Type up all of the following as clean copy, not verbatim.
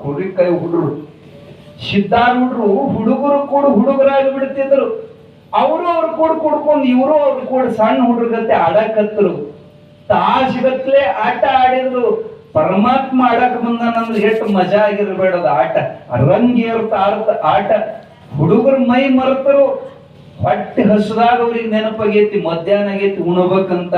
ಕುರಿಕಾಯಿ ಹುಡುಗರು. ಸಿದ್ಧಾರೂಢರು ಹುಡುಗರು ಕೂಡ ಹುಡುಗರಾಗಿ ಬಿಡ್ತಿದ್ರು. ಅವರು ಅವ್ರು ಕೂಡ ಕುಡ್ಕೊಂಡು ಇವರು ಅವ್ರು ಕೂಡ ಸಣ್ಣ ಹುಡುಗತ್ತೆ ಆಡಕತ್ತರು. ತಾಸುಗತ್ಲೆ ಆಟ ಆಡಿದ್ರು. ಪರಮಾತ್ಮ ಆಡಕ್ ಬಂದಾನಂದ್ರೆ ಎಷ್ಟು ಮಜಾ ಆಗಿರ್ಬೇಡದ ಆಟ. ರಂಗೇರ್ತ ಆಟ. ಹುಡುಗರು ಮೈ ಮರೆತರು. ಹೊಟ್ಟೆ ಹಸುದಾಗ ಅವ್ರಿಗೆ ನೆನಪಾಗೈತಿ, ಮಧ್ಯಾಹ್ನ ಆಗೈತಿ ಉಣಬೇಕಂತ.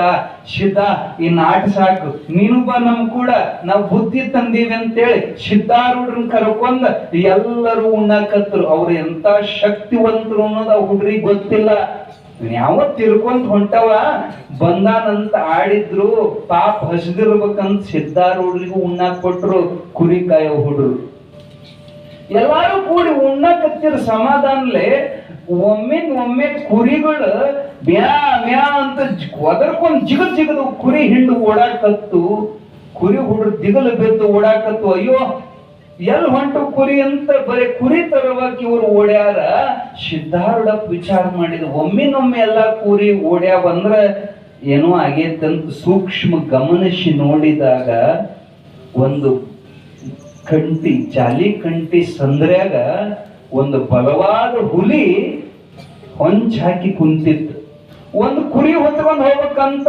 ಸಿದ್ಧ ಇನ್ ಆಟ ಸಾಕು, ನೀನು ಬಾ ನಮ್ ಕೂಡ, ನಾವು ಬುದ್ಧಿ ತಂದೀವಿ ಅಂತೇಳಿ ಸಿದ್ಧಾರೂಢರನ್ನ ಕರ್ಕೊಂಡ ಎಲ್ಲರೂ ಉಣ್ಣಾಕತ್ರು. ಅವ್ರು ಎಂತ ಶಕ್ತಿವಂತರು ಅನ್ನೋದು ಆ ಹುಡ್ರಿಗೆ ಗೊತ್ತಿಲ್ಲ. ಯಾವತ್ ತಿರ್ಕೊಂತ ಹೊಂಟವ ಬಂದಾನಂತ ಆಡಿದ್ರು. ಪಾಪ ಹಸಿದಿರ್ಬೇಕಂತ ಸಿದ್ಧಾರೂಢರಿಗೂ ಉಣ್ಣಾಕ್ ಕೊಟ್ರು ಕುರಿಕಾಯ ಹುಡುಗರು. ಎಲ್ಲಾರು ಕೂಡಿ ಉಣ್ಣಾಕತ್ತಿರ ಸಮಾಧಾನಲೆ ಒಮ್ಮೆ ಕುರಿಗಳು ಬ್ಯಾ ಬ್ಯಾ ಅಂತ ಒದರ್ಕೊಂಡ್ ಜಿಗದು ಕುರಿ ಹಿಂಡು ಓಡಾಕತ್ತು. ಕುರಿ ಹುಡುಗ ದಿಗಲು ಬೆದ್ದು ಓಡಾಕತ್ತು. ಅಯ್ಯೋ ಎಲ್ ಹೊಂಟು ಕುರಿ ಅಂತ ಬರೀ ಕುರಿ ತರವಾಗಿ ಇವ್ರು ಓಡ್ಯಾರ. ಸಿದ್ಧಾರೂಢ ವಿಚಾರ ಮಾಡಿದ, ಒಮ್ಮಿನೊಮ್ಮೆ ಎಲ್ಲಾ ಕುರಿ ಓಡ್ಯಾವ ಅಂದ್ರ ಏನೋ ಆಗೇತಂತ ಸೂಕ್ಷ್ಮ ಗಮನಿಸಿ ನೋಡಿದಾಗ ಒಂದು ಕಂಟಿ, ಜಾಲಿ ಕಂಟಿ ಸಂದ್ರ್ಯಾಗ ಒಂದು ಬಲವಾದ ಹುಲಿ ಹೊಂಚ ಹಾಕಿ ಕುಂತಿತ್ತು. ಒಂದು ಕುರಿ ಹೊತ್ಕೊಂಡ್ ಹೋಗ್ಬೇಕಂತ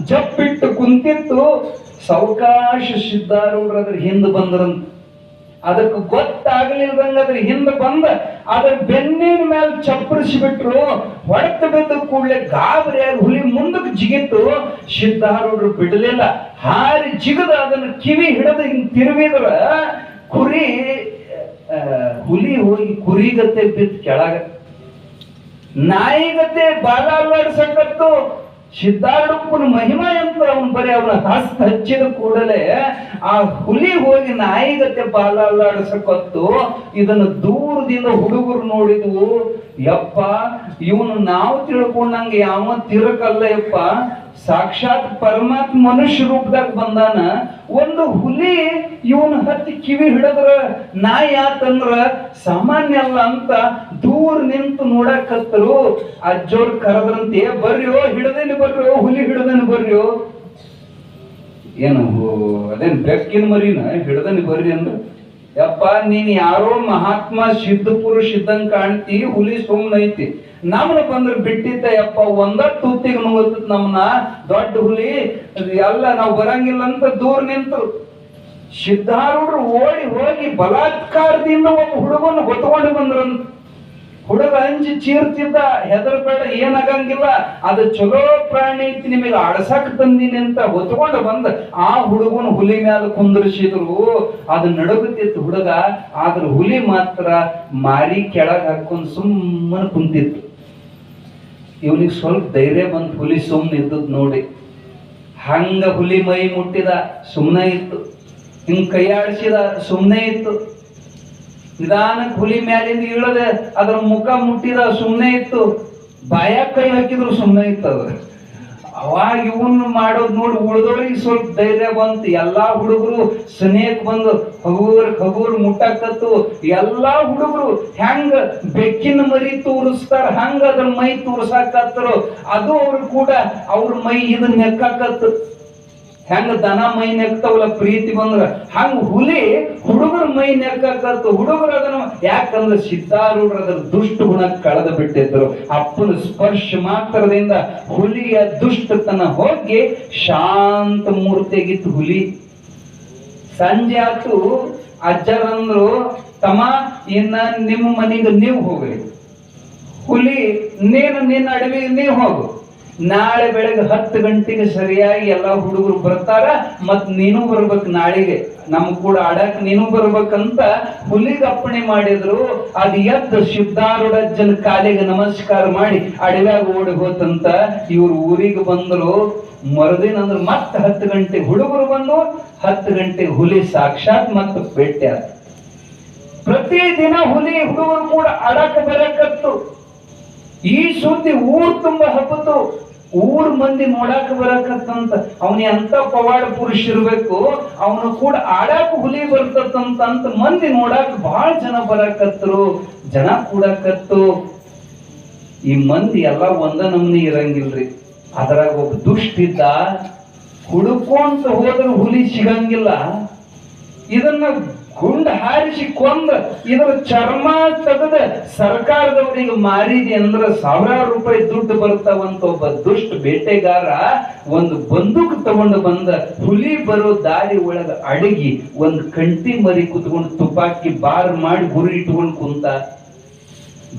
ಜಪ್ಪಿಟ್ಟು ಕುಂತಿತ್ತು. ಸಾವಕಾಶ ಸಿದ್ಧಾರೂಢರು ಅದ್ರ ಹಿಂದ್ ಬಂದ್ರಂತ. ಅದಕ್ಕೆ ಗೊತ್ತಾಗ್ಲಿಲ್ದಂಗ ಅದ್ರ ಹಿಂದ್ ಬಂದ ಅದ್ರ ಬೆನ್ನಿನ ಮೇಲೆ ಚಪ್ಪರಿಸಿ ಬಿಟ್ರು. ಹೊಡೆತ ಬಿದ್ದ ಕೂಡಲೇ ಗಾಬರಿಯಾಗಿ ಹುಲಿ ಮುಂದಕ್ಕೆ ಜಿಗಿತ್ತು. ಸಿದ್ಧಾರೂಢರು ಬಿಡಲಿಲ್ಲ. ಹಾರಿ ಜಿಗದ ಅದನ್ನ ಕಿವಿ ಹಿಡಿದು ಹಿಂಗ್ ತಿರುವಿದ್ರ ಕುರಿ ಹುಲಿ ಹೋಗಿ ಕುರಿಗತೆ ಬಿದ್ದು ಕೆಳಗ. ನಾಯಿಗತೆ ಬಾಲ ಅಲ್ಲಾಡ್ಸಕತ್ತು. ಸಿದ್ಧಾರೂಢಪ್ಪನ ಮಹಿಮಾ ಅಂತ ಅವನು ಬರೀ ಅವನ ಹಸ್ತ ಹಚ್ಚಿದ ಕೂಡಲೇ ಆ ಹುಲಿ ಹೋಗಿ ನಾಯಿಗತೆ ಬಾಲ ಅಲ್ಲಾಡ್ಸಕತ್ತು. ಇದನ್ನು ದೂರದಿಂದ ಹುಡುಗರು ನೋಡಿದ್ವು. ಯಪ್ಪ ಇವನು ನಾವು ತಿಳ್ಕೊಂಡಂಗೆ ಯಾವ ತಿರಕಲ್ಲ ಯಪ್ಪ, ಸಾಕ್ಷಾತ್ ಪರಮಾತ್ಮ ಮನುಷ್ಯ ರೂಪದಾಗ ಬಂದಾನ. ಒಂದು ಹುಲಿ ಇವನು ಹತ್ತಿ ಕಿವಿ ಹಿಡಿದ್ರ ನಾಯಿ ಆತಂದ್ರ ಸಾಮಾನ್ಯ ಅಲ್ಲ ಅಂತ ದೂರ ನಿಂತು ನೋಡಕತ್ತರು. ಅಜ್ಜೋರ್ ಕರೆದ್ರಂತೆ, ಬರ್ರಿಯೋ ಹಿಡದೇನೆ ಬರ್ರಿಯೋ, ಹುಲಿ ಹಿಡದೇನೆ ಬರ್ರಿಯೋ. ಏನು ಅದೇನ್ ಬೆಕ್ಕಿನ ಮರಿನ ಹಿಡದೇನೆ ಬರ್ರಿ ಅಂದ್ರ, ಯಪ್ಪ ನೀನ್ ಯಾರೋ ಮಹಾತ್ಮ ಸಿದ್ಧ ಪುರುಷ ಇದ್ದಂಗ ಕಾಣ್ತಿ, ಹುಲಿ ಸುಮ್ನ ಐತಿ. ನಮ್ನ ಬಂದ್ರೆ ಬಿಟ್ಟಿದ್ದ ಯಪ್ಪ, ಒಂದ ತೂತಿಗೆ ನುಂಗತ್ತ ನಮ್ನ ದೊಡ್ಡ ಹುಲಿ ಎಲ್ಲ ನಾವು ಬರಂಗಿಲ್ಲ ಅಂತ ದೂರ ನಿಂತರು. ಸಿದ್ಧಾರೂಢರು ಓಡಿ ಹೋಗಿ ಬಲಾತ್ಕಾರದಿಂದ ಒಬ್ಬ ಹುಡುಗನ ಹೊತ್ಕೊಂಡು ಬಂದ್ರಂತ. ಹುಡುಗ ಅಂಜಿ ಚೀರ್ತಿದ್ದ, ಹೆದರ್ಬೇಡ ಏನಾಗಂಗಿಲ್ಲ, ಅದು ಚಲೋ ಪ್ರಾಣಿ ಐತಿ, ನಿಮಗೆ ಆಡಸಾಕ್ ತಂದೀನಿ ಅಂತ ಹೊತ್ಕೊಂಡು ಬಂದ ಆ ಹುಡುಗನ ಹುಲಿ ಮ್ಯಾಲ ಕುಂದ್ರಿಸಿದ್ರು. ಅದು ನಡುಗುತ್ತಿತ್ತು ಹುಡುಗ. ಆದ್ರ ಹುಲಿ ಮಾತ್ರ ಮಾರಿ ಕೆಳಗ್ ಹಾಕೊಂಡ್ ಸುಮ್ಮನೆ ಕುಂತಿತ್ತು. ಇವನಿಗೆ ಸ್ವಲ್ಪ ಧೈರ್ಯ ಬಂತು, ಹುಲಿ ಸುಮ್ಮನೆ ಇದ್ದದ್ ನೋಡಿ. ಹಂಗ ಹುಲಿ ಮೈ ಮುಟ್ಟಿದ, ಸುಮ್ಮನೆ ಇತ್ತು. ಹಿಂಗ್ ಕೈಯಾಡಿಸಿದ, ಸುಮ್ಮನೆ ಇತ್ತು. ನಿಧಾನಕ್ಕೆ ಹುಲಿ ಮ್ಯಾಲಿಂದ ಇಳದೆ ಅದ್ರ ಮುಖ ಮುಟ್ಟಿದ, ಸುಮ್ಮನೆ ಇತ್ತು. ಬಾಯಾಗ ಕೈ ಹಾಕಿದ್ರು ಸುಮ್ಮನೆ ಇತ್ತು ಅದ್ರ. ಅವಾಗ ಇವನ್ ಮಾಡೋದ್ ನೋಡಿ ಉಳಿದವ್ರಿಗೆ ಸ್ವಲ್ಪ ಧೈರ್ಯ ಬಂತು. ಎಲ್ಲಾ ಹುಡುಗರು ಸನೇಕ್ ಬಂದು ಹಗೂರ್ ಮುಟ್ಟಕತ್ತು. ಎಲ್ಲಾ ಹುಡುಗರು ಹೆಂಗ ಬೆಕ್ಕಿನ ಮರಿ ತೋರಿಸ್ತಾರ ಹಂಗ ಅದ್ರ ಮೈ ತೋರ್ಸಾಕತ್ತರು. ಅದು ಅವ್ರು ಕೂಡ ಅವ್ರ ಮೈ ಇದನ್ನ ನೆಕ್ಕಾಕತ್ತು. ಹೆಂಗ ದನ ಮೈ ನೆಕ್ತಾವಲ್ಲ ಪ್ರೀತಿ ಬಂದ್ರ, ಹಂಗ ಹುಲಿ ಹುಡುಗರ ಮೈ ನೆಕ್ಕಾಕತ್ತು. ಹುಡುಗರು ಅದನ್ನ ಯಾಕಂದ್ರೆ ಸಿದ್ಧಾರೂಢರು ಅದರ ದುಷ್ಟ ಗುಣ ಕಳೆದು ಬಿಟ್ಟಿದ್ರು. ಅಪ್ಪನ ಸ್ಪರ್ಶ ಮಾತ್ರದಿಂದ ಹುಲಿಯ ದುಷ್ಟತನ ಹೋಗಿ ಶಾಂತ ಮೂರ್ತಿಯಾಗಿತ್ತು ಹುಲಿ. ಸಂಜೆ ಆತು, ಅಜ್ಜರಂದ್ರು, ತಮ್ಮ ಇನ್ನ ನಿಮ್ಮ ಮನೆಗೆ ನೀವು ಹೋಗ್ರಿ, ಹುಲಿ ನಿನ್ನ ಅಡವಿಗೆ ನೀವು ಹೋಗು. ನಾಳೆ ಬೆಳಗ್ಗೆ 10 ಗಂಟೆಗೆ ಸರಿಯಾಗಿ ಎಲ್ಲಾ ಹುಡುಗರು ಬರ್ತಾರ, ಮತ್ ನೀನು ಬರ್ಬೇಕು, ನಾಳೆಗೆ ನಮ್ ಕೂಡ ಆಡಕ್ ನೀನು ಬರ್ಬೇಕಂತ ಹುಲಿಗೆ ಅಪ್ಪಣೆ ಮಾಡಿದ್ರು. ಅದ್ ಎದ್ದು ಸಿದ್ಧಾರೂಢಜ್ಜನ ಕಾಲಿಗೆ ನಮಸ್ಕಾರ ಮಾಡಿ ಅಡವ್ಯಾಗ ಓಡಿ ಹೋತಂತ. ಇವ್ರು ಊರಿಗೆ ಬಂದ್ರು. ಮರುದಿನ ಅಂದ್ರೆ ಮತ್ತೆ 10 ಗಂಟೆಗೆ ಹುಡುಗರು ಬಂದು 10 ಗಂಟೆಗೆ ಹುಲಿ ಸಾಕ್ಷಾತ್ ಮತ್ತೆ ಭೇಟಿ ಆತ. ಪ್ರತಿದಿನ ಹುಲಿ ಹುಡುಗರು ಕೂಡ ಆಡಕ ಬರಕತ್ತು. ಈ ಸುದ್ದಿ ಊರ್ ತುಂಬ ಹಬ್ಬತ್ತು. ಊರ್ ಮಂದಿ ನೋಡಾಕ ಬರಕತ್ತಂತ. ಅವನ ಎಂತ ಪವಾಡ ಪುರುಷ ಇರ್ಬೇಕು, ಅವನು ಕೂಡ ಆಡಾಕ ಹುಲಿ ಬರ್ತಂತ ಮಂದಿ ನೋಡಾಕ ಬಹಳ ಜನ ಬರಕತ್ತರು. ಜನ ಕೂಡಕತ್ತು. ಈ ಮಂದಿ ಎಲ್ಲ ಒಂದ ನಮ್ನಿ ಇರಂಗಿಲ್ರಿ. ಅದ್ರಾಗ ಒಬ್ಬ ದುಷ್ಟಿದ್ದ, ಹುಡುಕೊಂತ ಹೋದ್ರೆ ಹುಲಿ ಸಿಗಂಗಿಲ್ಲ. ಇದನ್ನ ಗುಂಡ ಹಾರಿಸಿ ಕೊಂದ ಇದ್ರ ಚರ್ಮ ತೆಗೆದ ಸರ್ಕಾರದವರಿಗೆ ಮಾರಿದಿ ಅಂದ್ರ ಸಾವಿರಾರು ರೂಪಾಯಿ ದುಡ್ಡು ಬರ್ತಾವಂತ ಒಬ್ಬ ದುಷ್ಟ ಬೇಟೆಗಾರ ಒಂದು ಬಂದೂಕ್ ತಗೊಂಡು ಬಂದ ಹುಲಿ ಬರೋ ದಾರಿ ಒಳಗ ಅಡಗಿ ಒಂದು ಕಂಟಿ ಮರಿ ಕುತ್ಕೊಂಡು ತುಪಾಕಿ ಬಾರ್ ಮಾಡಿ ಗುರಿ ಇಟ್ಕೊಂಡು ಕುಂತ.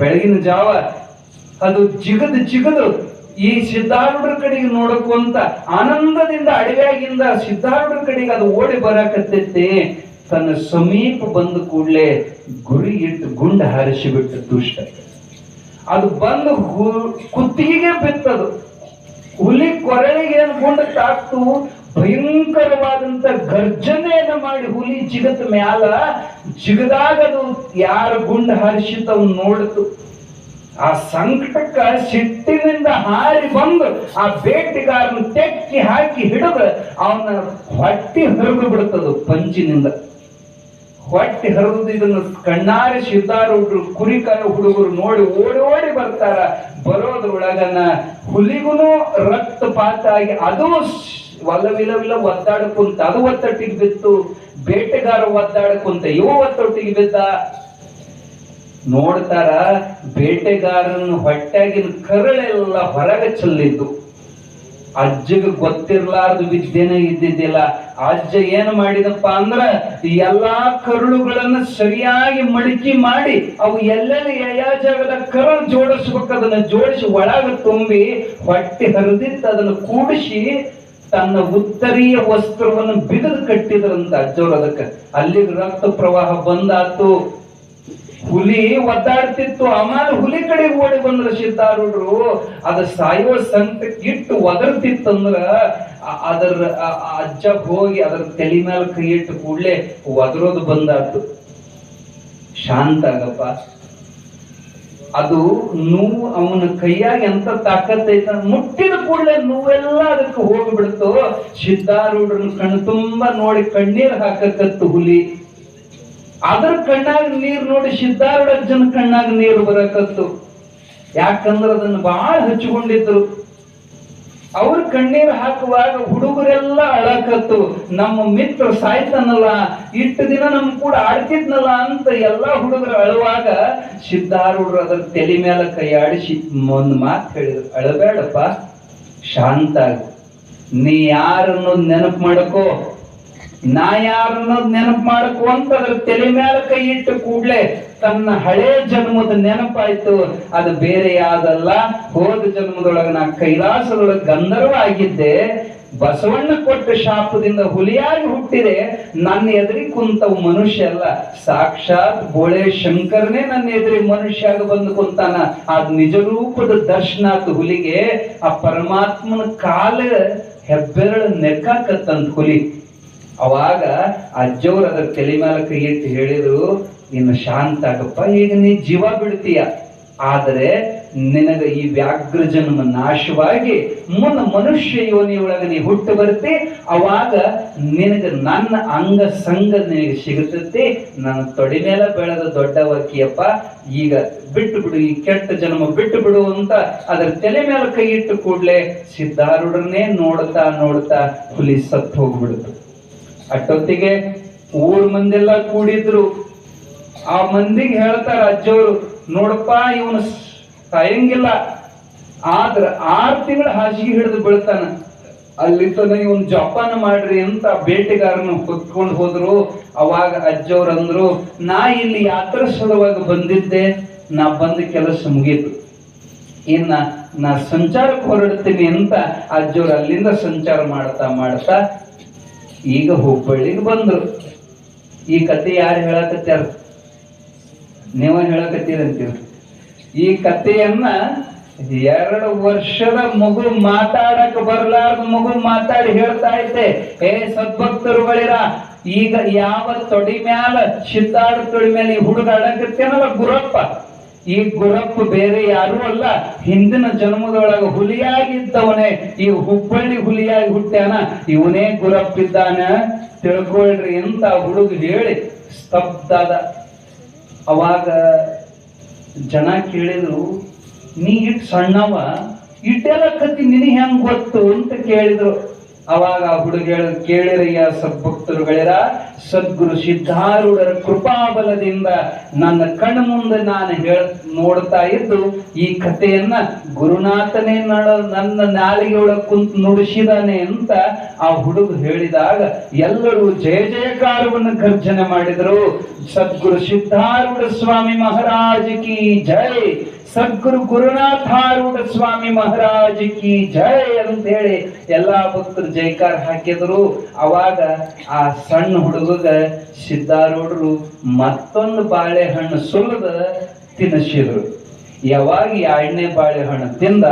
ಬೆಳಗಿನ ಜಾವ ಅದು ಜಿಗದು ಈ ಸಿದ್ಧಾರೂಢರ ಕಡೆಗೆ ನೋಡಕೊಂತ ಆನಂದದಿಂದ ಅಡವ್ಯಾಗಿಂದ ಸಿದ್ಧಾರೂಢರ ಕಡೆಗೆ ಅದು ಓಡಿ ಬರಾಕತ್ತೈತಿ. ತನ್ನ ಸಮೀಪ ಬಂದ ಕೂಡಲೇ ಗುರಿ ಇಟ್ಟು ಗುಂಡ ಹಾರಿಸಿ ಬಿಟ್ಟು ದುಷ್ಟ. ಅದು ಬಂದು ಕುತ್ತಿಗೆಗೆ ಬಿತ್ತದು. ಹುಲಿ ಕೊರಳಿಗೆ ಏನು ಗುಂಡ ತಾಕ್ತು, ಭಯಂಕರವಾದಂತ ಗರ್ಜನೆಯನ್ನ ಮಾಡಿ ಹುಲಿ ಜಿಗತ್ ಮ್ಯಾಲ ಜಿಗದಾಗ ಅದು ಯಾರು ಗುಂಡ ಹಾರಿಸಿತವ್ ನೋಡ್ತು. ಆ ಸಂಕಟಕ್ಕ ಸಿಟ್ಟಿನಿಂದ ಹಾರಿ ಬಂದು ಆ ಬೇಟೆಗಾರನ ತೆಕ್ಕಿ ಹಾಕಿ ಹಿಡಿದು ಅವನ ಹೊಟ್ಟಿ ಹರಿದು ಬಿಡುತ್ತದು. ಪಂಚಿನಿಂದ ಹೊಟ್ಟಿ ಹರಿದು ಇದನ್ನು ಕಣ್ಣಾರೆ ಸಿದ್ಧಾರೂಢರು ಕುರಿಕಾಯ ಹುಡುಗರು ನೋಡಿ ಓಡಿ ಬರ್ತಾರ. ಬರೋದ್ರೊಳಗನ ಹುಲಿಗೂ ರಕ್ತಪಾತ ಆಗಿ ಅದು ಒಲ್ಲವಿಲ್ಲವಿಲ್ಲ ಒದ್ದಾಡಕುಂತ ಅದು ಒತ್ತಟ್ಟಿಗೆ ಬಿತ್ತು. ಬೇಟೆಗಾರ ಒದ್ದಾಡಕುಂತ ಇವ ಒತ್ತೊಟ್ಟಿಗೆ ಬಿದ್ದ. ನೋಡ್ತಾರ ಬೇಟೆಗಾರನ ಹೊಟ್ಟಾಗಿನ ಕರಳೆಲ್ಲ ಹೊರಗೆ ಚೆಲ್ಲಿದ್ದು. ಅಜ್ಜಗ ಗೊತ್ತಿರ್ಲಾರ್ದು ವಿದ್ಯೆನೇ ಇದ್ದಿದ್ದಿಲ್ಲ. ಅಜ್ಜ ಏನು ಮಾಡಿದಪ್ಪ ಅಂದ್ರ ಎಲ್ಲಾ ಕರುಳುಗಳನ್ನ ಸರಿಯಾಗಿ ಮಡಕಿ ಮಾಡಿ ಅವು ಎಲ್ಲೆಲ್ಲಿ ಯಾವ ಜಾಗದ ಕರಳು ಜೋಡಿಸ್ಬೇಕು ಅದನ್ನ ಜೋಡಿಸಿ ಒಳಗ ತುಂಬಿ ಹೊಟ್ಟೆ ಹರಿದಿತ್ತು ಅದನ್ನು ಕೂಡಿಸಿ ತನ್ನ ಉತ್ತರೀಯ ವಸ್ತ್ರವನ್ನು ಬಿಗದು ಕಟ್ಟಿದ್ರಂತ ಅಜ್ಜವ್ರು. ಅದಕ್ಕೆ ಅಲ್ಲಿಗೆ ರಕ್ತ ಪ್ರವಾಹ ಬಂದಾತು. ಹುಲಿ ಒದ್ದಾಡ್ತಿತ್ತು. ಆಮೇಲೆ ಹುಲಿ ಕಡೆಗೆ ಓಡಿ ಬಂದ್ರ ಸಿದ್ಧಾರೂಢರು ಅದ ಸಾಯುವ ಸಂಕಟಕ್ಕೆ ಇಟ್ಟು ಒದರ್ತಿತ್ತಂದ್ರ ಅದರ ಅಜ್ಜ ಹೋಗಿ ಅದರ ತಲೆ ಮೇಲೆ ಕೈ ಇಟ್ಟು ಕೂಡ್ಲೆ ಒದರೋದು ಬಂದಾತು. ಶಾಂತ ಆಗಪ್ಪ. ಅದು ನೋವು ಅವನ ಕೈಯಾಗ ಎಂತ ತಾಕತ್ತೈತ, ಮುಟ್ಟಿದ ಕೂಡಲೇ ನೋವೆಲ್ಲ ಅದಕ್ಕೆ ಹೋಗ್ಬಿಡ್ತು. ಸಿದ್ಧಾರೂಢರನ್ನ ಕಣ್ಣು ತುಂಬಾ ನೋಡಿ ಕಣ್ಣೀರ್ ಹಾಕಕತ್ತು ಹುಲಿ. ಅದ್ರ ಕಣ್ಣಾಗ ನೀರು ನೋಡಿ ಸಿದ್ಧಾರೂಢ ಅಜ್ಜನ ಕಣ್ಣಾಗ ನೀರು ಬರಕತ್ತು. ಯಾಕಂದ್ರ ಅದನ್ನ ಬಹಳ ಹಚ್ಚಿಕೊಂಡಿದ್ರು. ಅವ್ರ ಕಣ್ಣೀರು ಹಾಕುವಾಗ ಹುಡುಗರೆಲ್ಲ ಅಳಕತ್ತು. ನಮ್ಮ ಮಿತ್ರ ಸಾಯ್ತಾನಲ್ಲ, ಇಷ್ಟು ದಿನ ನಮ್ ಕೂಡ ಆಡ್ತಿದ್ನಲ್ಲ ಅಂತ ಎಲ್ಲಾ ಹುಡುಗರು ಅಳುವಾಗ ಸಿದ್ಧಾರೂಢರು ಅದರ ತಲೆ ಮೇಲೆ ಕೈ ಆಡಿಸಿ ಒಂದು ಮಾತು ಹೇಳಿದ್ರು, ಅಳಬೇಡಪ್ಪ, ಶಾಂತ ಆಗು. ನೀ ಯಾರನ್ನೋದು ನೆನಪು ಮಾಡಕೋ, ನಾ ಯಾರನ್ನೋದು ನೆನಪು ಮಾಡಕೋ ಅಂತ ಅದ್ರ ತಲೆ ಮೇಲೆ ಕೈ ಇಟ್ಟು ಕೂಡ್ಲೆ ತನ್ನ ಹಳೇ ಜನ್ಮದ ನೆನಪಾಯ್ತು. ಅದು ಬೇರೆ ಯಾವ್ದಲ್ಲ, ಹೋದ ಜನ್ಮದೊಳಗ ನಾ ಕೈಲಾಸದೊಳಗೆ ಗಂಧರ್ವ ಆಗಿದ್ದೆ, ಬಸವಣ್ಣ ಕೊಟ್ಟ ಶಾಪದಿಂದ ಹುಲಿಯಾಗಿ ಹುಟ್ಟಿದೆ. ನನ್ನ ಎದುರಿ ಕುಂತವು ಮನುಷ್ಯ ಅಲ್ಲ, ಸಾಕ್ಷಾತ್ ಬೋಳೆ ಶಂಕರನೇ ನನ್ನ ಎದುರಿ ಮನುಷ್ಯ ಆಗಿ ಬಂದು ಕುಂತಾನ. ಅದ್ ನಿಜ ರೂಪದ ದರ್ಶನ ಆತು ಹುಲಿಗೆ. ಆ ಪರಮಾತ್ಮನ ಕಾಲ ಹೆಬ್ಬೆರಳು ನೆಕ್ಕಾಕತ್ತಂತ ಹುಲಿ. ಅವಾಗ ಅಜ್ಜವ್ರು ಅದರ ತಲೆ ಮೇಲೆ ಕೈ ಇಟ್ಟು ಹೇಳಿದ್ರು, ಇನ್ನು ಶಾಂತ ಆಗಪ್ಪ, ಈಗ ನೀ ಜೀವ ಬಿಡ್ತೀಯ, ಆದರೆ ನಿನಗ ಈ ವ್ಯಾಘ್ರ ಜನ್ಮ ನಾಶವಾಗಿ ಮುನ್ನ ಮನುಷ್ಯ ಯೋನಿಯೊಳಗೆ ನೀ ಹುಟ್ಟು ಬರ್ತಿ. ಅವಾಗ ನಿನಗ ನನ್ನ ಅಂಗ ಸಂಗ ನಿನಗೆ ಸಿಗುತ್ತೈತಿ. ನನ್ನ ತೊಡೆ ಮೇಲೆ ಬೆಳೆದ ದೊಡ್ಡವಕ್ಕಿಯಪ್ಪ, ಈಗ ಬಿಟ್ಟು ಬಿಡು, ಈ ಕೆಟ್ಟ ಜನ್ಮ ಬಿಟ್ಟು ಬಿಡು ಅಂತ ಅದರ ತಲೆ ಮೇಲೆ ಕೈ ಇಟ್ಟು ಕೂಡ್ಲೆ ಸಿದ್ಧಾರೂಢರನ್ನೇ ನೋಡ್ತಾ ನೋಡ್ತಾ ಹುಲಿ ಸತ್ತು ಹೋಗ್ಬಿಡ್ತು. ಅಷ್ಟೊತ್ತಿಗೆ ಊರ್ ಮಂದೆಲ್ಲ ಕೂಡಿದ್ರು. ಆ ಮಂದಿಗೆ ಹೇಳ್ತಾರ ಅಜ್ಜವರು, ನೋಡಪ್ಪ ಇವನು ಸಾಯಂಗಿಲ್ಲ, ಆದ್ರ 6 ತಿಂಗಳ ಹಾಸಿಗೆ ಹಿಡಿದು ಬೀಳ್ತಾನ, ಅಲ್ಲಿ ತನ ಇವನ್ ಜಪಾನ ಮಾಡ್ರಿ ಅಂತ ಬೇಟೆಗಾರನ ಹೊತ್ಕೊಂಡು ಹೋದ್ರು. ಅವಾಗ ಅಜ್ಜವ್ರು ಅಂದ್ರು, ನಾ ಇಲ್ಲಿ ಯಾತ್ರಾ ಸಲುವಾಗಿ ಬಂದಿದ್ದೆ, ನಾ ಬಂದ ಕೆಲಸ ಮುಗೀತು, ಇನ್ನ ನಾ ಸಂಚಾರಕ್ಕೆ ಹೊರಡ್ತೀನಿ ಅಂತ ಅಜ್ಜವ್ರು ಅಲ್ಲಿಂದ ಸಂಚಾರ ಮಾಡ್ತಾ ಮಾಡ್ತಾ ಈಗ ಹುಬ್ಬಳ್ಳಿಗೆ ಬಂದ್ರು. ಈ ಕತೆ ಯಾರು ಹೇಳಕತ್ಯಾರ? ನೀವ ಹೇಳಕತ್ತೀರಂತೀರ. ಈ ಕಥೆಯನ್ನ 2 ವರ್ಷದ ಮಗು ಮಾತಾಡಕ್ ಬರ್ಲಾರ್ದ ಮಗು ಮಾತಾಡಿ ಹೇಳ್ತಾ ಐತೆ. ಸದ್ಭಕ್ತರುಗಳಿರ, ಈಗ ಯಾವ ತೊಡಿ ಮ್ಯಾಲ ಸಿದ್ಧಾರ್ಥ ತೊಡಿ ಮೇಲೆ ಈ ಹುಡುಗ ಅಡಕತ್ತೇನಲ್ಲ ಗುರಪ್ಪ, ಈ ಗುರಪ್ಪ ಬೇರೆ ಯಾರು ಅಲ್ಲ, ಹಿಂದಿನ ಜನ್ಮದೊಳಗ ಹುಲಿಯಾಗಿದ್ದವನೇ, ಈ ಹುಬ್ಬಳ್ಳಿ ಹುಲಿಯಾಗಿ ಹುಟ್ಟ್ಯಾನ, ಇವನೇ ಗುರಪ್ಪ ಇದ್ದಾನ ತಿಳ್ಕೊಳ್ರಿ ಅಂತ ಹುಡುಗ ಹೇಳಿ ಸ್ತಬ್ಧಾದ. ಅವಾಗ ಜನ ಕೇಳಿದ್ರು, ನೀ ಇಟ್ ಸಣ್ಣವ, ಇಟ್ಟೆಲ್ಲ ಕತ್ತಿ ನಿನಗೆ ಹೆಂಗ್ ಗೊತ್ತು ಅಂತ ಕೇಳಿದ್ರು. ಅವಾಗ ಆ ಹುಡುಗ ಕೇಳಿರಯ್ಯ ಸದ್ಭಕ್ತರುಗಳಿರ, ಸದ್ಗುರು ಸಿದ್ಧಾರೂಢರ ಕೃಪಾಬಲದಿಂದ ನನ್ನ ಕಣ್ಣು ಮುಂದೆ ನಾನು ನೋಡ್ತಾ ಇದ್ದು ಈ ಕಥೆಯನ್ನ ಗುರುನಾಥನೇ ನನ್ನ ನಾಲಿಗೆಯೊಳಗೆ ಕುಂತು ನುಡಿಸಿದಾನೆ ಅಂತ ಆ ಹುಡುಗ ಹೇಳಿದಾಗ ಎಲ್ಲರೂ ಜಯ ಜಯಕಾರವನ್ನು ಗರ್ಜನೆ ಮಾಡಿದರು. ಸದ್ಗುರು ಸಿದ್ಧಾರೂಢ ಸ್ವಾಮಿ ಮಹಾರಾಜ್ ಕಿ ಜೈ, ಸದ್ಗುರು ಗುರುನಾಥಾರೂಢ ಸ್ವಾಮಿ ಮಹಾರಾಜ್ ಕಿ ಜೈ ಅಂತ ಹೇಳಿ ಎಲ್ಲಾ ಭಕ್ತರು ಜೈಕಾರ ಹಾಕಿದ್ರು. ಅವಾಗ ಆ ಸಣ್ಣ ಹುಡುಗ ಸಿದ್ಧಾರೂಢರು ಮತ್ತೊಂದು ಬಾಳೆಹಣ್ಣು ಸುಲಿದ ತಿನ್ನಿಸಿದ್ರು. ಯಾವಾಗ 2ನೇ ಬಾಳೆಹಣ್ಣು ತಿಂದ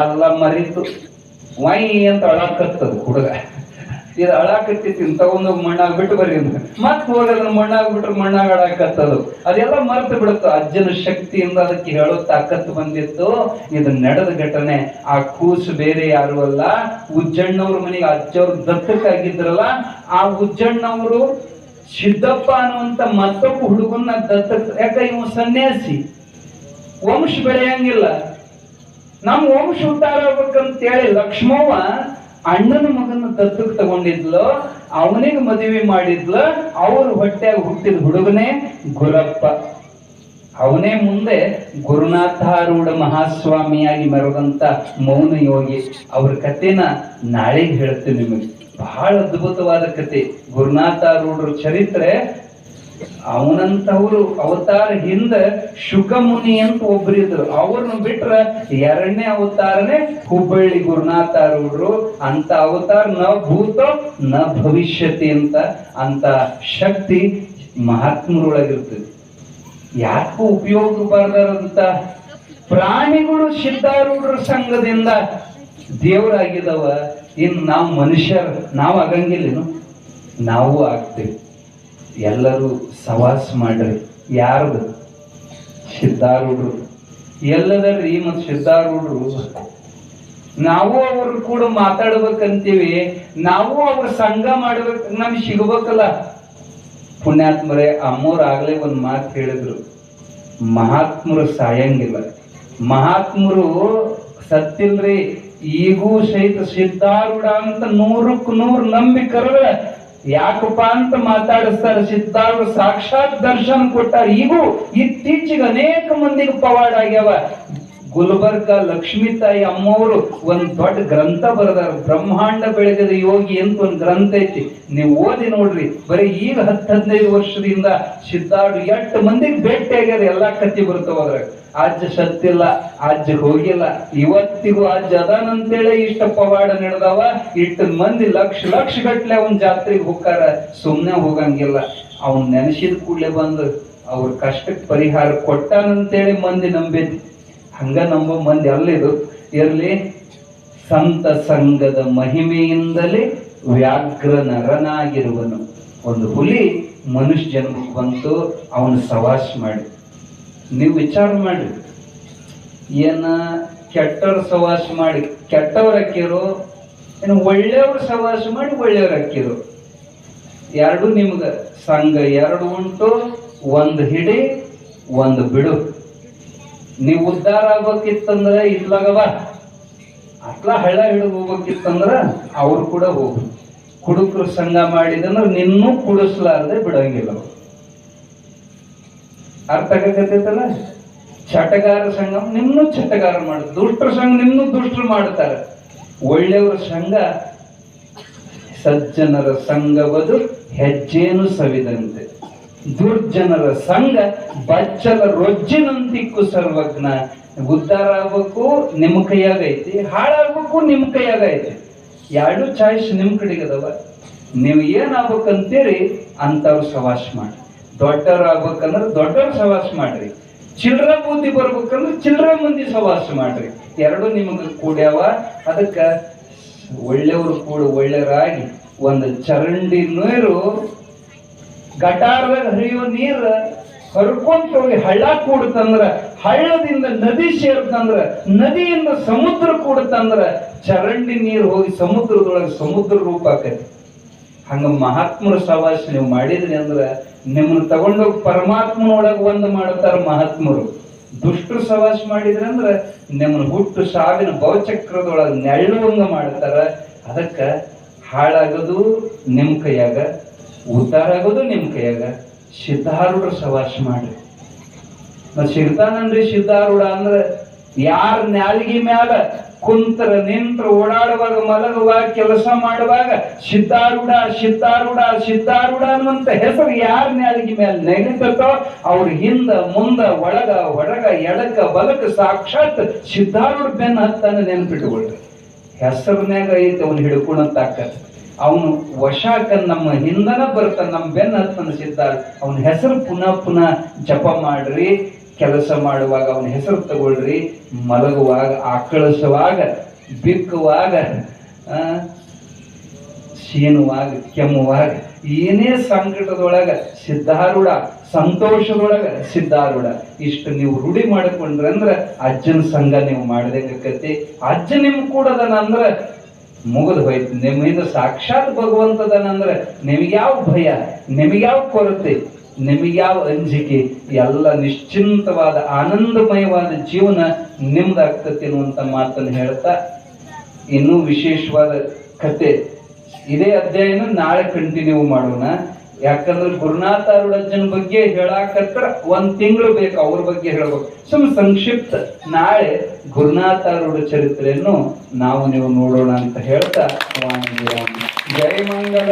ಎಲ್ಲ ಮರಿತು, ವೈ ಅಂತ ಅಳಾಕತ್ತದ ಹುಡುಗ. ಇದು ಅಳಾಕತ್ತಿತ್ತು, ತಗೊಂಡೋಗಿ ಮಣ್ಣಾಗ ಬಿಟ್ಟು ಬರ್ರಿ ಮತ್ ಹೋಗೋದನ್ನ ಮಣ್ಣಾಗ ಬಿಟ್ರೆ ಮಣ್ಣಾಗ ಅಳಾಕತ್ತದು. ಅದೆಲ್ಲ ಮರ್ತು ಬಿಡುತ್ತೋ. ಅಜ್ಜನ ಶಕ್ತಿಯಿಂದ ಅದಕ್ಕೆ ಹೇಳೋ ತಾಕತ್ತು ಬಂದಿತ್ತು. ಇದು ನಡೆದ ಘಟನೆ. ಆ ಕೂಸು ಬೇರೆ ಯಾರು ಅಲ್ಲ, ಉಜ್ಜಣ್ಣವ್ರ ಮನೆಗೆ ಅಜ್ಜವ್ರು ದತ್ತಕ್ಕಾಗಿದ್ರಲ್ಲ, ಆ ಉಜ್ಜಣ್ಣವರು ಸಿದ್ದಪ್ಪ ಅನ್ನುವಂತ ಮತ್ತೊಬ್ಬ ಹುಡುಗನ್ನ ದತ್ತಕ್, ಯಾಕ ಇವ ಸನ್ಯಾಸಿ, ವಂಶ ಬೆಳೆಯಂಗಿಲ್ಲ, ನಮ್ ವಂಶ ಉದ್ಧಾರ ಆಗ್ಬೇಕಂತೇಳಿ ಲಕ್ಷ್ಮವ್ವ ಅಣ್ಣನ ಮಗನ ದತ್ತಕ್ಕೆ ತಗೊಂಡಿದ್ಲು, ಅವನಿಗೆ ಮದುವೆ ಮಾಡಿದ್ಲು. ಅವ್ರ ಹೊಟ್ಟೆಯಾಗ ಹುಟ್ಟಿದ ಹುಡುಗನೇ ಗುರಪ್ಪ. ಅವನೇ ಮುಂದೆ ಗುರುನಾಥಾರೂಢ ಮಹಾಸ್ವಾಮಿಯಾಗಿ ಮೆರೆದಂತ ಮೌನ ಯೋಗಿ. ಅವ್ರ ಕಥೆನ ನಾಳೆಗೆ ಹೇಳ್ತೀನಿ ನಿಮಗೆ. ಬಹಳ ಅದ್ಭುತವಾದ ಕತೆ ಗುರುನಾಥಾರೂಢರ ಚರಿತ್ರೆ. ಅವನಂತವ್ರು ಅವತಾರ ಹಿಂದ ಶುಕಮುನಿ ಅಂತ ಒಬ್ಬರಿದ್ರು. ಅವ್ರನ್ನ ಬಿಟ್ರ 2ನೇ ಅವತಾರನೇ ಹುಬ್ಬಳ್ಳಿ ಗುರುನಾಥಾರೂಢರು. ಅಂತ ಅವತಾರ ನ ಭೂತ ನ ಭವಿಷ್ಯತಿ ಅಂತ ಶಕ್ತಿ ಮಹಾತ್ಮರೊಳಗಿರ್ತದೆ. ಯಾಕೂ ಉಪಯೋಗ ಬಾರ್ದಾರಂತ ಪ್ರಾಣಿಗಳು ಸಿದ್ಧಾರೂಢರ ಸಂಘದಿಂದ ದೇವರಾಗಿದವ. ಇನ್ ನಾವು ಮನುಷ್ಯರು ನಾವು ಆಗಂಗಿಲ್ಲೇನು? ನಾವು ಆಗ್ತೇವೆ. ಎಲ್ಲರೂ ಸವಾಸ ಮಾಡ್ರಿ. ಯಾರ್ದು? ಸಿದ್ಧಾರೂಢರು. ಎಲ್ಲದರ್ರಿ ಮತ್ತು ಸಿದ್ಧಾರೂಢರು. ನಾವು ಅವ್ರ ಕೂಡ ಮಾತಾಡ್ಬೇಕಂತೀವಿ, ನಾವು ಅವ್ರ ಸಂಘ ಮಾಡ್ಬೇಕು, ನಮ್ಗೆ ಸಿಗ್ಬೇಕಲ್ಲ. ಪುಣ್ಯಾತ್ಮರೇ, ಅಮ್ಮೋರ್ ಆಗ್ಲೇ ಒಂದ್ ಮಾತು ಹೇಳಿದ್ರು, ಮಹಾತ್ಮರು ಸಾಯಂಗಿಲ್ಲ. ಮಹಾತ್ಮರು ಸತ್ತಿಲ್ರಿ. ಈಗೂ ಸಹಿತ ಸಿದ್ಧಾರೂಢ ಅಂತ 100ಕ್ಕೆ 100 ನಂಬಿ ಕರೆದ ಯಾಕಪ್ಪ ಅಂತ ಮಾತಾಡಿಸ್ತಾರೆ. ಸಿದ್ಧಾರೂಢ ಸಾಕ್ಷಾತ್ ದರ್ಶನ ಕೊಟ್ಟಾರ. ಈಗೂ ಇತ್ತೀಚೆಗೆ ಅನೇಕ ಮಂದಿಗೆ ಪವಾಡ ಆಗ್ಯಾವ. ಗುಲ್ಬರ್ಗ ಲಕ್ಷ್ಮೀ ತಾಯಿ ಅಮ್ಮವರು ಒಂದ್ ದೊಡ್ಡ ಗ್ರಂಥ ಬರೆದಾರ, ಬ್ರಹ್ಮಾಂಡ ಬೆಳಗದ ಯೋಗಿ ಅಂತ ಒಂದ್ ಗ್ರಂಥ ಐತಿ. ನೀವು ಓದಿ ನೋಡ್ರಿ. ಬರೀ ಈಗ 10-15 ವರ್ಷದಿಂದ ಸಿದ್ಧಾರೂಢ 8 ಮಂದಿಗೆ ಭೇಟಿ ಆಗ್ಯಾರ. ಎಲ್ಲಾ ಕತ್ತಿ ಬರ್ತಾವ ಅದ್ರಾಗ. ಅಜ್ಜ ಸತ್ತಿಲ್ಲ, ಅಜ್ಜ ಹೋಗಿಲ್ಲ, ಇವತ್ತಿಗೂ ಅಜ್ಜ ಅದಾನಂತೇಳಿ ಇಷ್ಟ ಪವಾಡ ನಡೆದಾವ. ಇಟ್ಟು ಮಂದಿ ಲಕ್ಷ ಗಟ್ಲೆ ಅವನ್ ಜಾತ್ರೆಗೆ ಹೋಗಾರ, ಸುಮ್ನೆ ಹೋಗಂಗಿಲ್ಲ. ಅವನ್ ನೆನೆಸಿದ ಕೂಡಲೇ ಬಂದು ಅವ್ರ ಕಷ್ಟಕ್ಕೆ ಪರಿಹಾರ ಕೊಟ್ಟಾನಂತೇಳಿ ಮಂದಿ ನಂಬಿದ್. ಹಂಗ ನಂಬೋ ಮಂದಿ ಅಲ್ಲಿದು ಇರ್ಲಿ. ಸಂತ ಸಂಘದ ಮಹಿಮೆಯಿಂದಲೇ ವ್ಯಾಘ್ರ ನರನಾಗಿರುವನು. ಒಂದು ಹುಲಿ ಮನುಷ್ಯ ಜನ್ಮಕ್ಕೆ ಬಂತು, ಅವನು ಸವಾಸ ಮಾಡಿ. ನೀವು ವಿಚಾರ ಮಾಡ್ರಿ, ಏನ ಕೆಟ್ಟವ್ರ ಸವಾಸ ಮಾಡಿ ಕೆಟ್ಟವ್ರ ಹಾಕಿರೋ, ಏನು ಒಳ್ಳೆಯವ್ರ ಸವಾಸ ಮಾಡಿ ಒಳ್ಳೆಯವ್ರ ಹಾಕಿರೋ? ಎರಡು ನಿಮ್ಗ ಸಂಘ 2 ಉಂಟು. ಒಂದು ಹಿಡಿ, ಒಂದು ಬಿಡು. ನೀವು ಉದ್ಧಾರ ಆಗ್ಬೇಕಿತ್ತಂದ್ರ ಇತ್ಲಾಗವ ಅಟ್ಲ ಹಳ್ಳ ಹಿಡಿದು ಹೋಗ್ಬೇಕಿತ್ತಂದ್ರ ಅವ್ರು ಕೂಡ ಹೋಗು. ಕುಡುಕರು ಸಂಘ ಮಾಡಿದಂದ್ರ ನಿನ್ನೂ ಕುಡಿಸ್ಲಾರ್ದೆ ಬಿಡಂಗಿಲ್ಲ. ಅರ್ಥ ಆಗತ್ತೈತಲ್ಲ? ಚಟಗಾರ ಸಂಘ ನಿನ್ನೂ ಚಟಗಾರ ಮಾಡ, ದುಷ್ಟರ ಸಂಘ ನಿನ್ನೂ ದುಷ್ಟರು ಮಾಡ್ತಾರೆ. ಒಳ್ಳೆಯವರ ಸಂಘ ಸಜ್ಜನರ ಸಂಘವದು ಹೆಜ್ಜೇನು ಸವಿದಂತೆ, ದುರ್ಜನರ ಸಂಘ ಬಚ್ಚಲ ರೊಜ್ಜಿನಂತಿಕ್ಕು ಸರ್ವಜ್ಞ. ಉದ್ಧಾರ ಆಗ್ಬೇಕು ನಿಮ್ಮ ಕೈಯಾಗೈತಿ, ಹಾಳಾಗ್ಬೇಕು ನಿಮ್ಮ ಕೈಯಾಗೈತಿ. 2 ಚಾಯ್ಸ್ ನಿಮ್ ಕಡೆಗದವ. ನೀವು ಏನಾಗ್ಬೇಕಂತೀರಿ ಅಂತವ್ರು ಸವಾಸ ಮಾಡಿ. ದೊಡ್ಡವ್ರು ಆಗ್ಬೇಕಂದ್ರೆ ದೊಡ್ಡವ್ರು ಸವಾಸ ಮಾಡ್ರಿ. ಚಿಲ್ರ ಬುದ್ಧಿ ಬರ್ಬೇಕಂದ್ರೆ ಚಿಲ್ರ ಮಂದಿ ಸವಾಸ ಮಾಡ್ರಿ. 2 ನಿಮಗೆ ಕೂಡ್ಯಾವ. ಅದಕ್ಕ ಒಳ್ಳೆಯವರು ಕೂಡ ಒಳ್ಳೆಯರಾಗಿ ಒಂದು ಚರಂಡಿ ನೀರು ಗಟಾರದಾಗ ಹರಿಯೋ ನೀರು ಹರ್ಕೊಂತ ಹೋಗಿ ಹಳ್ಳ ಕೂಡ್ತಂದ್ರ, ಹಳ್ಳದಿಂದ ನದಿ ಸೇರ್ತಂದ್ರ, ನದಿಯಿಂದ ಸಮುದ್ರ ಕೂಡ್ತಂದ್ರ, ಚರಂಡಿ ನೀರು ಹೋಗಿ ಸಮುದ್ರದೊಳಗೆ ಸಮುದ್ರ ರೂಪ ಆಕತಿ. ಹಂಗ ಮಹಾತ್ಮರ ಸವಾಸ ನೀವು ಮಾಡಿದ್ರಿ ಅಂದ್ರ ನಿಮ್ಮನ್ನ ತಗೊಂಡೋಗಿ ಪರಮಾತ್ಮನೊಳಗೆ ಒಂದು ಮಾಡ್ತಾರ ಮಹಾತ್ಮರು. ದುಷ್ಟರು ಸವಾಸ ಮಾಡಿದ್ರಿ ಅಂದ್ರ ನಿಮ್ಮನ್ನ ಹುಟ್ಟು ಸಾವಿನ ಭವಚಕ್ರದೊಳಗೆ ನೆಳ್ಳುವಂಗ ಮಾಡ್ತಾರ. ಅದಕ್ಕ ಹಾಳಾಗೋದು ನಿಮ್ ಕೈಯಾಗ, ಉದ್ಧಾರ ಆಗೋದು ನಿಮ್ ಕೈಯಾಗ. ಸಿದ್ಧಾರೂಢ ಸವಾಸ ಮಾಡ್ರಿ. ಮತ್ ಸಿಗ್ತಾನನ್ರಿ ಸಿದ್ಧಾರೂಢ ಅಂದ್ರ ಯಾರ ನ್ಯಾಲ್ಗಿ ಮ್ಯಾಲ ಕುಂತ್ರ ನಿಂತ್ರ ಓಡಾಡುವಾಗ ಮಲಗುವಾಗ ಕೆಲಸ ಮಾಡುವಾಗ ಸಿದ್ಧಾರೂಢ ಸಿದ್ಧಾರೂಢ ಸಿದ್ಧಾರೂಢ ಅನ್ನುವಂತ ಹೆಸರು ಯಾರ ನ್ಯಾಲ್ಗಿ ಮ್ಯಾಲ ನೆನೀತೋ ಅವ್ರ ಹಿಂದ ಮುಂದ ಒಳಗ ಹೊರಗ ಎಡಕ ಬಲಕ ಸಾಕ್ಷಾತ್ ಸಿದ್ಧಾರೂಢ ಬೆನ್ನ ಹತ್ತಾನ ನೆನ್ಪಿಟ್ಕೊಳ್ರಿ. ಹೆಸರಿನ್ಯಾಗ ಐತಿ ಅವ್ನು ಹಿಡ್ಕೊಳ ತಾಕತ್. ಅವನು ವಶಾಕ ನಮ್ಮ ಹಿಂದನ ಬರ್ತಾನ, ನಮ್ಮ ಬೆನ್ನ ಹತ್ತನ ಸಿದ್ಧಾರೂಢ. ಅವನ ಹೆಸರು ಪುನಃ ಪುನಃ ಜಪ ಮಾಡ್ರಿ. ಕೆಲಸ ಮಾಡುವಾಗ ಅವನ ಹೆಸರು ತಗೊಳ್ರಿ. ಮಲಗುವಾಗ, ಆಕಳಿಸುವಾಗ, ಬಿಕ್ಕುವಾಗ, ಸೀನುವಾಗ, ಕೆಮ್ಮುವಾಗ, ಏನೇ ಸಂಕಟದೊಳಗ ಸಿದ್ಧಾರೂಢ, ಸಂತೋಷದೊಳಗ ಸಿದ್ಧಾರೂಢ. ಇಷ್ಟು ನೀವು ರೂಢಿ ಮಾಡಿಕೊಂಡ್ರಿ ಅಂದ್ರ ಅಜ್ಜನ ಸಂಘ ನೀವು ಮಾಡ್ದಂಗಕತಿ. ಅಜ್ಜ ನಿಮ್ ಕೂಡದನ ಅಂದ್ರ ಮುಗಿದು ಹೋಯ್ತು. ನಿಮ್ಮಿಂದ ಸಾಕ್ಷಾತ್ ಭಗವಂತದನಂದ್ರ ನಿಮ್ಗ್ಯಾವ ಭಯ, ನಿಮ್ಗ್ಯಾವ ಕೊರತೆ, ನಿಮಗ್ಯಾವ ಅಂಜಿಕೆ, ಎಲ್ಲ ನಿಶ್ಚಿಂತವಾದ ಆನಂದಮಯವಾದ ಜೀವನ ನಿಮ್ದಾಗ್ತತಿ ಅನ್ನುವಂತ ಮಾತನ್ನು ಹೇಳ್ತಾ, ಇನ್ನೂ ವಿಶೇಷವಾದ ಕತೆ ಇದೇ ಅಧ್ಯಾಯನ ನಾಳೆ ಕಂಟಿನ್ಯೂ ಮಾಡೋಣ. ಯಾಕಂದ್ರೆ ಗುರುನಾಥಾರೂಢಜ್ಜನ ಬಗ್ಗೆ ಹೇಳಾಕತ್ರ 1 ತಿಂಗಳು ಬೇಕು. ಅವ್ರ ಬಗ್ಗೆ ಹೇಳ್ಬೇಕು. ಸಂಕ್ಷಿಪ್ತ ನಾಳೆ ಗುರುನಾಥಾರೂಢ ಚರಿತ್ರೆಯನ್ನು ನಾವು ನೀವು ನೋಡೋಣ ಅಂತ ಹೇಳ್ತಾ, ಜಯ ಮಂಗಲ.